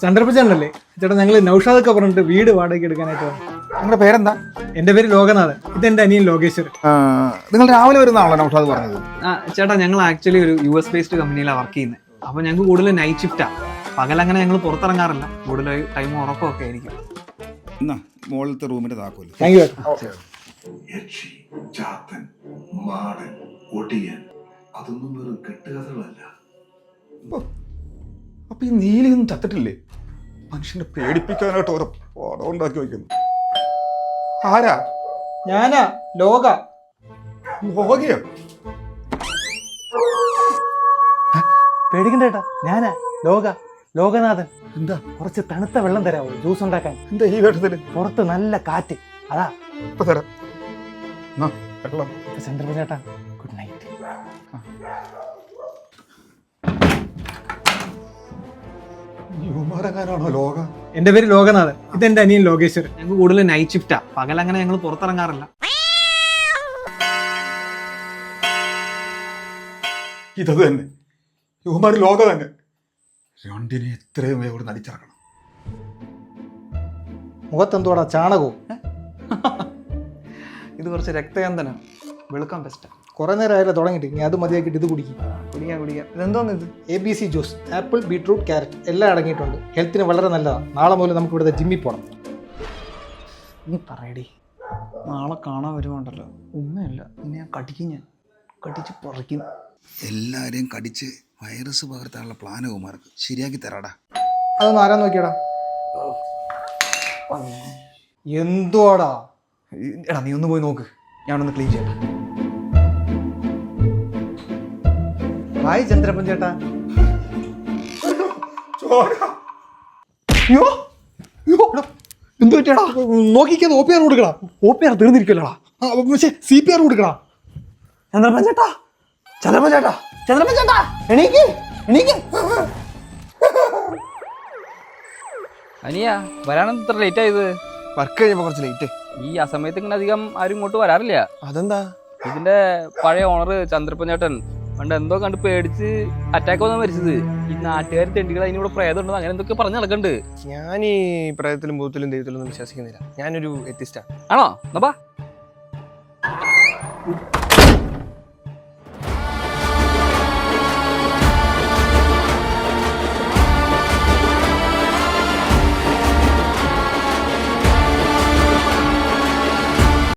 ചന്ദ്രപ്പച്ചേട്ടനല്ലേ ചേട്ടാ? ഞങ്ങൾ നൗഷാദൊക്കെ പറഞ്ഞിട്ട് വീട് വാടകയ്ക്ക് എടുക്കാനായിട്ട് വന്നു. നിങ്ങളുടെ പേരെന്താ? എൻ്റെ പേര് ലോകനാഥൻ, ഇതെൻ്റെ അനിയൻ ലോകേശ്വരൻ. നിങ്ങൾ രാവിലെ വരുന്നതാണല്ലോ നൗഷാദ് പറഞ്ഞത്? ചേട്ടാ ഞങ്ങൾ ആക്ച്വലി ഒരു US ബേസ്ഡ് കമ്പനിയിലാണ് വർക്ക് ചെയ്യുന്നത്. അപ്പോൾ ഞങ്ങൾക്ക് കൂടുതൽ നൈറ്റ് ഷിഫ്റ്റാണ്. പകലങ്ങനെ ഞങ്ങൾ പുറത്തിറങ്ങാറില്ല, കൂടുതൽ ടൈം ഉറക്കമൊക്കെ ആയിരിക്കും. എന്നാ മുകളിലത്തെ റൂമിന്റെ താക്കോല്. Thank you. യക്ഷി, ചാത്തൻ, മാടൻ, ഒടിയൻ, അതൊന്നും വെറും കെട്ടുകഥകളല്ല. അപ്പൊ ഈ നീലിയൊന്നും ചത്തിട്ടില്ലേ? മനുഷ്യനെ പേടിപ്പിക്കാനായിട്ട് ഓരോ പടം ഉണ്ടാക്കി വയ്ക്കുന്നു. ആരാ? ഞാനാ ലോക. ലോകയോ? പേടിക്കണ്ട ചേട്ടാ, ഞാനാ ലോകനാഥൻ. എന്താ? കുറച്ച് തണുത്ത വെള്ളം തരാമോ ജ്യൂസ് ഉണ്ടാക്കാൻ? എന്താ ഈ വേഷത്തില്? പുറത്ത് നല്ല കാറ്റ്, അതാ. ഇപ്പൊ തരാം. വെള്ളം. ചന്ദ്രപ്പ ചേട്ടാ, ഗുഡ് നൈറ്റ്. യുവമാരങ്ങാനാണോ ലോക? എൻ്റെ പേര് ലോകനാഥൻ, ഇതെൻ്റെ അനിയൻ ലോകേശ്വരൻ. ഞങ്ങൾക്ക് കൂടുതൽ നൈറ്റ് ഷിഫ്റ്റാണ്. പകലങ്ങനെ ഞങ്ങൾ പുറത്തിറങ്ങാറില്ല. ഇതത് തന്നെ, യുവമാര് ലോക തന്നെ. രണ്ടിനെ എത്രയും വേഗം നടിച്ചിറക്കണം. മുഖത്തെന്തോടാ ചാണകവും? ഇത് കുറച്ച് രക്തചന്ദനം, വെളുക്കാൻ ബെസ്റ്റാണ്. കുറെ നേരം ആയാലും തുടങ്ങിയിട്ട്, ഇനി അത് മതിയാക്കിയിട്ട് ഇത് കുടിക്കും. കുടിക്കാം. ഇതെന്തോന്ന് ഇത്? ABC juice, apple, beetroot, carrot എല്ലാം അടങ്ങിയിട്ടുണ്ട്. ഹെൽത്തിന് വളരെ നല്ലതാണ്. നാളെ മുതൽ നമുക്ക് ഇവിടുത്തെ ജിമ്മിൽ പോകണം. നീ പറയടി, നാളെ കാണാൻ വരുമുണ്ടല്ലോ, ഉമ്മയല്ല നിന്നെ ഞാൻ കടിക്കും, ഞാൻ കടിച്ച് പറിക്കും. എല്ലാരെയും കടിച്ച് വൈറസ് പകർത്താനുള്ള പ്ലാൻ കുമാർക്ക് ശരിയാക്കി തരാടാ. അതൊന്നും ആരാ നോക്കിയടാ? എന്തുവാടാ? എടാ നീ ഒന്ന് പോയി നോക്ക്, ഞാനൊന്ന് ക്ലീൻ ചെയ്യട്ടെ. ഹായ് ചന്ദ്രപ്പൻ ചേട്ടാ. എന്ത് പറ്റിയാടാ? നോക്കിക്കാതെ OPR കൊടുക്കടാ. OPR തീർന്നിരിക്കല്ലോടാ. പക്ഷേ CPR കൊടുക്കടാ. ചന്ദ്രപ്പൻ ചേട്ടാ എണീക്ക്. അനിയ വരാനെന്ത് ഇത്ര ലേറ്റ് ആയത്? വർക്ക് കഴിഞ്ഞപ്പോ കുറച്ച് ലേറ്റ്. ഈ അസമയത്ത് ഇങ്ങനെ അധികം ആരും ഇങ്ങോട്ട് വരാറില്ല. അതെന്താ? ഇതിന്റെ പഴയ ഓണർ ചന്ദ്രപ്പൻ ചേട്ടൻ പണ്ട് എന്തോ കണ്ട് പേടിച്ച് അറ്റാക്ക് വന്നാ മരിച്ചത്. ഈ നാട്ടുകാർ തെണ്ടികൾ അതിനിവിടെ പ്രേതം ഉണ്ടെന്ന് അങ്ങനെ എന്തൊക്കെ പറഞ്ഞ് നടക്കണ്ട്. ഞാൻ ഈ പ്രേതത്തിലും ഭൂതത്തിലും ദൈവത്തിലും ഒന്നും വിശ്വസിക്കുന്നില്ല. ഞാനൊരു എത്തിസ്റ്റാണ്. ആണോ? എന്നാ